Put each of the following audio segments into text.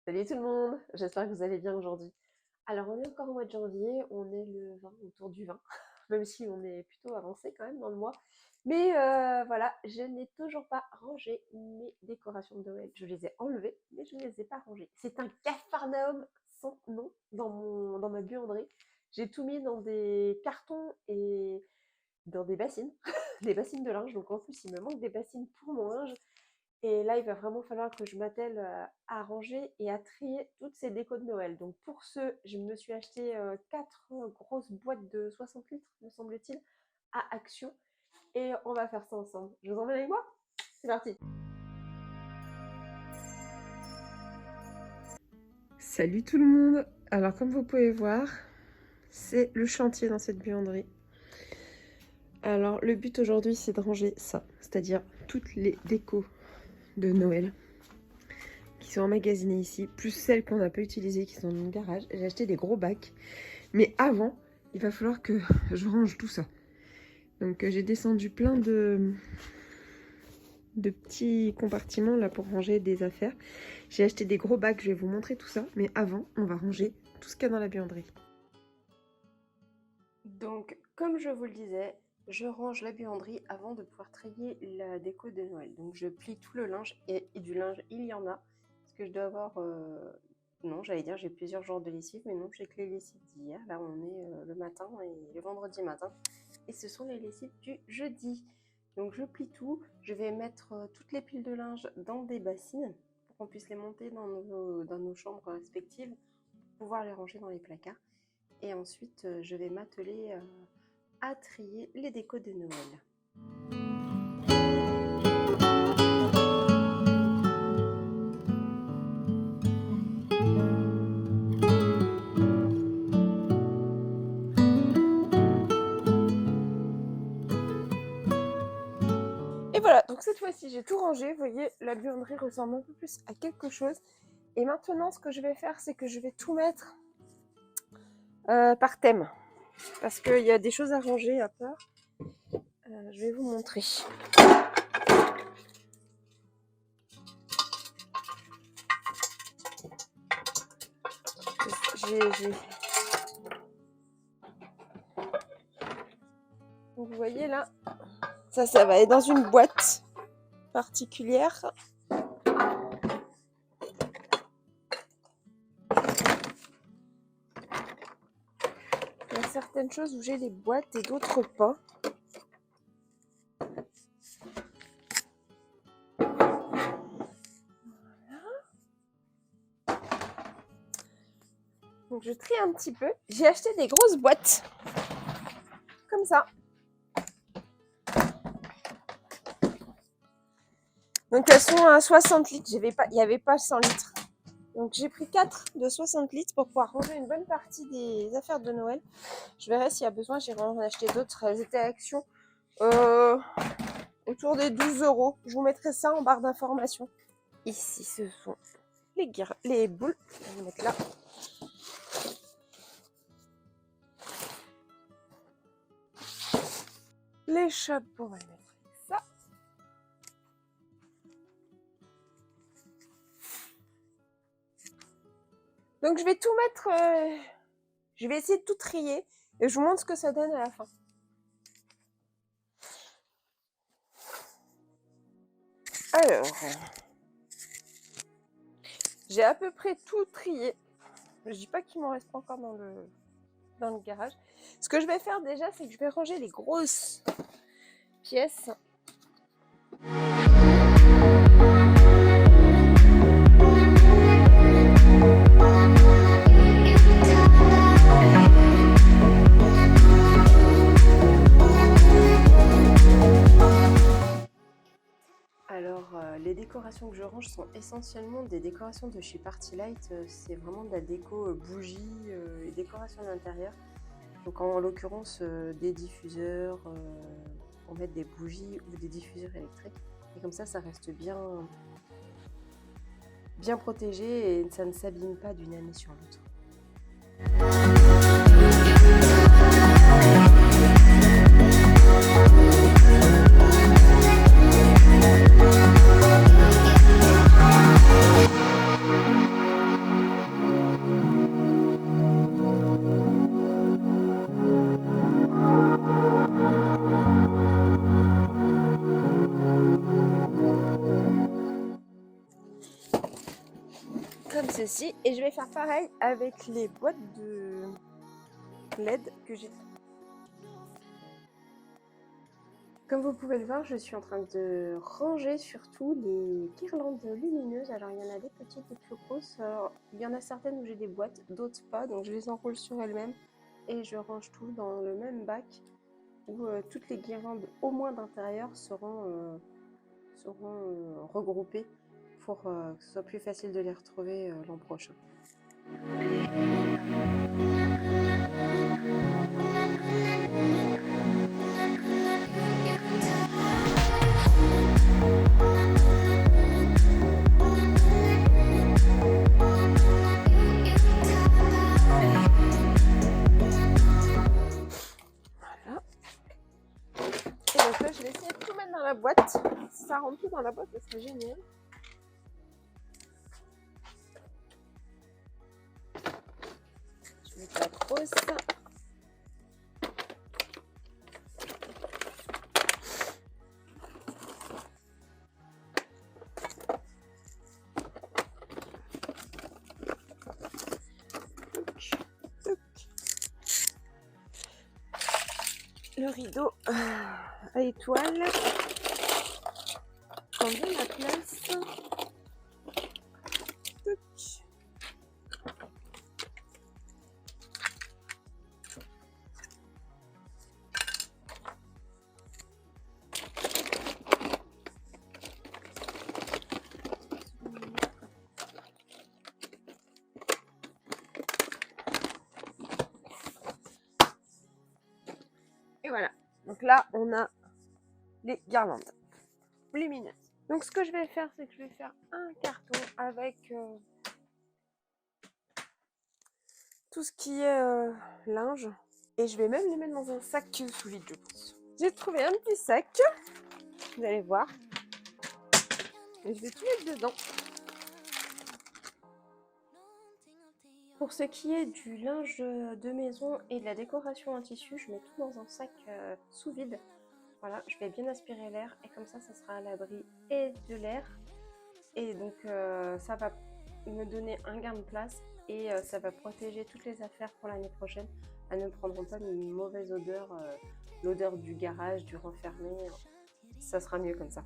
Salut tout le monde, j'espère que vous allez bien aujourd'hui. Alors on est encore au mois de janvier, on est le 20, autour du 20, même si on est plutôt avancé quand même dans le mois. Mais voilà, je n'ai toujours pas rangé mes décorations de Noël. Je les ai enlevées, mais je ne les ai pas rangées. C'est un capharnaüm sans nom dans ma buanderie. J'ai tout mis dans des cartons et dans des bassines, des bassines de linge. Donc en plus, il me manque des bassines pour mon linge. Et là, il va vraiment falloir que je m'attelle à ranger et à trier toutes ces décos de Noël. Donc pour ce, je me suis acheté 4 grosses boîtes de 60 litres, me semble-t-il, à Action. Et on va faire ça ensemble. Je vous emmène avec moi? C'est parti! Salut tout le monde! Alors comme vous pouvez voir, c'est le chantier dans cette buanderie. Alors le but aujourd'hui, c'est de ranger ça, c'est-à-dire toutes les décos de Noël qui sont emmagasinées ici, plus celles qu'on n'a pas utilisées qui sont dans mon garage. J'ai acheté des gros bacs, mais avant, il va falloir que je range tout ça. Donc j'ai descendu plein de petits compartiments là pour ranger des affaires. J'ai acheté des gros bacs, je vais vous montrer tout ça, mais avant, on va ranger tout ce qu'il y a dans la buanderie. Donc, comme je vous le disais, je range la buanderie avant de pouvoir trier la déco de Noël. Donc je plie tout le linge, et du linge il y en a, parce que je dois avoir, non j'allais dire j'ai plusieurs genres de lessive, mais non j'ai que les lessives d'hier. Là on est le matin et le vendredi matin, et ce sont les lessives du jeudi. Donc je plie tout, je vais mettre toutes les piles de linge dans des bassines, pour qu'on puisse les monter dans nos chambres respectives, pour pouvoir les ranger dans les placards. Et ensuite, je vais m'atteler à trier les décos de Noël. Et voilà, donc cette fois-ci, j'ai tout rangé. Vous voyez, la buanderie ressemble un peu plus à quelque chose. Et maintenant, ce que je vais faire, c'est que je vais tout mettre par thème. Parce qu'il y a des choses à ranger à part. Je vais vous montrer. Donc vous voyez là, ça va aller dans une boîte particulière. Il y a certaines choses où j'ai les boîtes et d'autres pas. Donc je trie un petit peu. J'ai acheté des grosses boîtes. Comme ça. Donc elles sont à 60 litres. Il n'y avait pas 100 litres. Donc j'ai pris 4 de 60 litres pour pouvoir ranger une bonne partie des affaires de Noël. Je verrai s'il y a besoin, j'irai en acheter d'autres. Elles étaient à Action autour des 12 €. Je vous mettrai ça en barre d'information. Ici ce sont les boules. On va les mettre là. Les chapeaux, on va les mettre avec ça. Donc je vais tout mettre, je vais essayer de tout trier et je vous montre ce que ça donne à la fin. Alors, j'ai à peu près tout trié. Je dis pas qu'il m'en reste pas encore dans le garage. Ce que je vais faire déjà, c'est que je vais ranger les grosses pièces. Alors, les décorations que je range sont essentiellement des décorations de chez Party Light. C'est vraiment de la déco bougies et décoration d'intérieur. Donc en l'occurrence des diffuseurs, pour mettre des bougies ou des diffuseurs électriques. Et comme ça reste bien protégé et ça ne s'abîme pas d'une année sur l'autre. comme ceci. Et je vais faire pareil avec les boîtes de LED que j'ai. Comme vous pouvez le voir, je suis en train de ranger surtout les guirlandes lumineuses. Alors, il y en a des petites, des plus grosses. Alors, il y en a certaines où j'ai des boîtes, d'autres pas. Donc, je les enroule sur elles-mêmes et je range tout dans le même bac où toutes les guirlandes, au moins d'intérieur, seront regroupées pour que ce soit plus facile de les retrouver l'an prochain. Je vais essayer de tout mettre dans la boîte. Si ça rentre tout dans la boîte, ce serait génial. Je mets la grosse. Le rideau à étoiles. Prend bien la place. Et voilà. Donc là, on a les guirlandes lumineuses. Donc ce que je vais faire, c'est que je vais faire un carton avec tout ce qui est linge. Et je vais même les mettre dans un sac sous vide, je pense. J'ai trouvé un petit sac. Vous allez voir. Et je vais tout mettre dedans. Pour ce qui est du linge de maison et de la décoration en tissu, je mets tout dans un sac sous vide. Voilà, je vais bien aspirer l'air et comme ça sera à l'abri et de l'air. Et donc ça va me donner un gain de place et ça va protéger toutes les affaires pour l'année prochaine. Elles ne prendront pas une mauvaise odeur, l'odeur du garage, du renfermé. Ça sera mieux comme ça.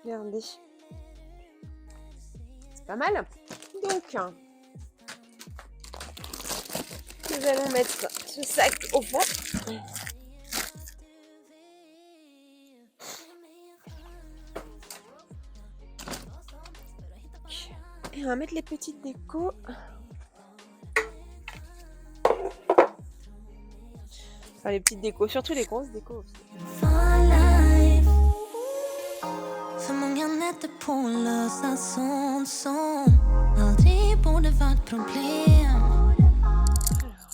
Regardez. C'est pas mal. Donc, nous allons mettre ce sac au fond. Et on va mettre les petites décos. Enfin, les petites décos, surtout les grosses décos aussi. Alors,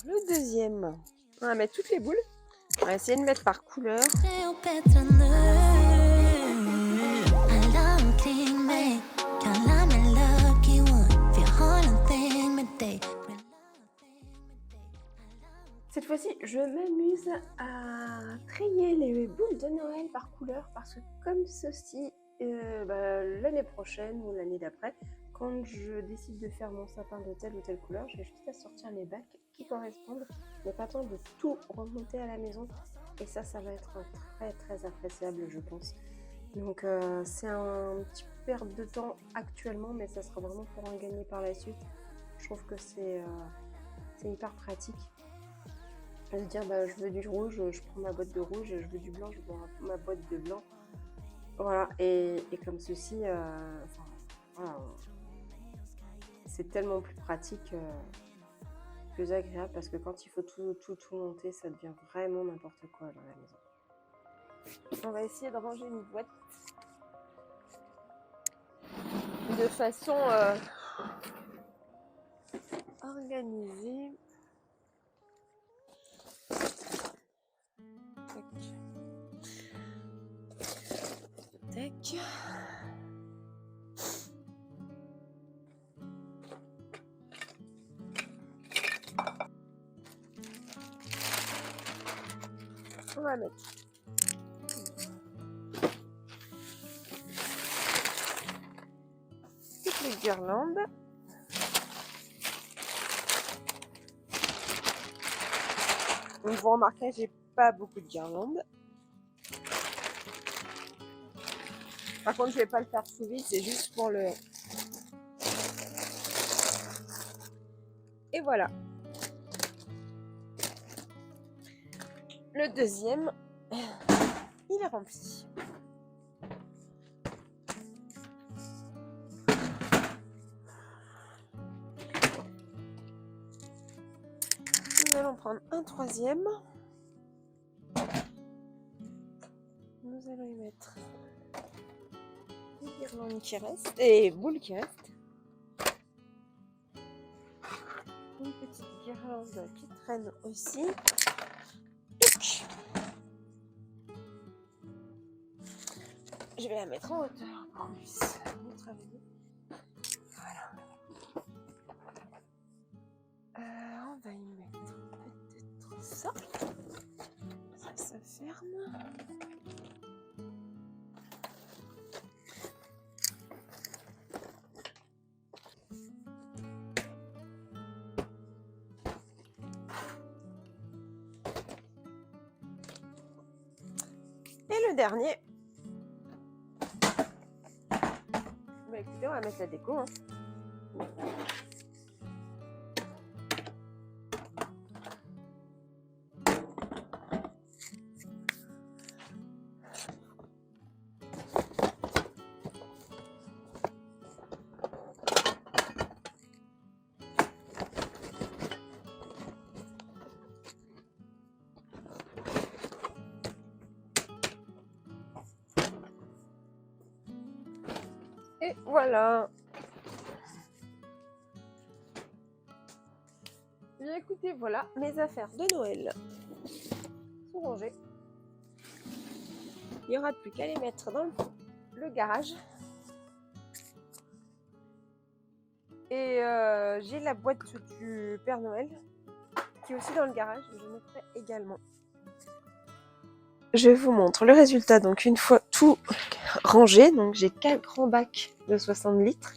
le deuxième, on va mettre toutes les boules. On va essayer de mettre par couleur. Cette fois-ci, je m'amuse à trier les boules de Noël par couleur parce que comme ceci, l'année prochaine ou l'année d'après, quand je décide de faire mon sapin de telle ou telle couleur, j'ai juste à sortir les bacs qui correspondent. Il n'est pas temps de tout remonter à la maison et ça va être très très appréciable, je pense. Donc c'est un petit perte de temps actuellement, mais ça sera vraiment pour en gagner par la suite. Je trouve que c'est hyper pratique. De dire je veux du rouge, je prends ma boîte de rouge, je veux du blanc, je prends ma boîte de blanc. Voilà, et comme ceci, voilà, c'est tellement plus pratique, plus agréable parce que quand il faut tout monter, ça devient vraiment n'importe quoi dans la maison. On va essayer de ranger une boîte de façon organisée. Tac. On va mettre les guirlandes. Donc vous remarquerez, j'ai pas beaucoup de guirlandes. Par contre, je vais pas le faire sous vide, c'est juste pour le... Et voilà. Le deuxième, il est rempli. Nous allons prendre un troisième. Nous allons y mettre les guirlandes qui restent, et boules qui restent. Une petite guirlande qui traîne aussi. Je vais la mettre en hauteur pour qu'on puisse mieux travailler. Voilà. On va y mettre peut-être ça. Ça ferme. Et le dernier. Bah écoutez, on va mettre la déco. Hein. Et voilà. Bien écoutez, voilà, mes affaires de Noël sont rangées. Il n'y aura plus qu'à les mettre dans le garage. Et j'ai la boîte du Père Noël qui est aussi dans le garage. Je mettrai également. Je vous montre le résultat. Donc une fois tout rangé, donc j'ai 4 grands bacs de 60 litres.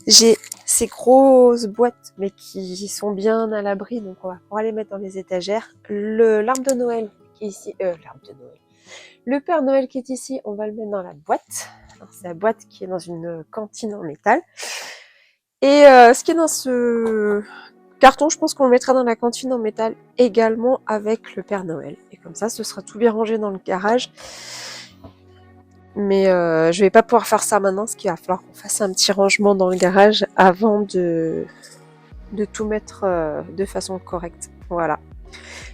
J'ai ces grosses boîtes, mais qui sont bien à l'abri, donc on va pouvoir les mettre dans les étagères. L'arbre de Noël qui est ici, l'arbre de Noël. Le Père Noël qui est ici, on va le mettre dans la boîte. C'est la boîte qui est dans une cantine en métal. Et ce qui est dans ce carton, je pense qu'on le mettra dans la cantine en métal également avec le Père Noël. Et comme ça, ce sera tout bien rangé dans le garage. Mais je vais pas pouvoir faire ça maintenant, parce qu'il va falloir qu'on fasse un petit rangement dans le garage avant de tout mettre de façon correcte. Voilà.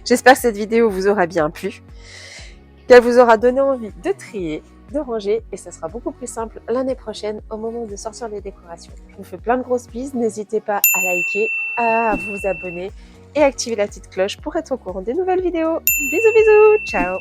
J'espère que cette vidéo vous aura bien plu, qu'elle vous aura donné envie de trier, de ranger, et ça sera beaucoup plus simple l'année prochaine au moment de sortir les décorations. Je vous fais plein de grosses bises, n'hésitez pas à liker, à vous abonner et activer la petite cloche pour être au courant des nouvelles vidéos. Bisous bisous, ciao.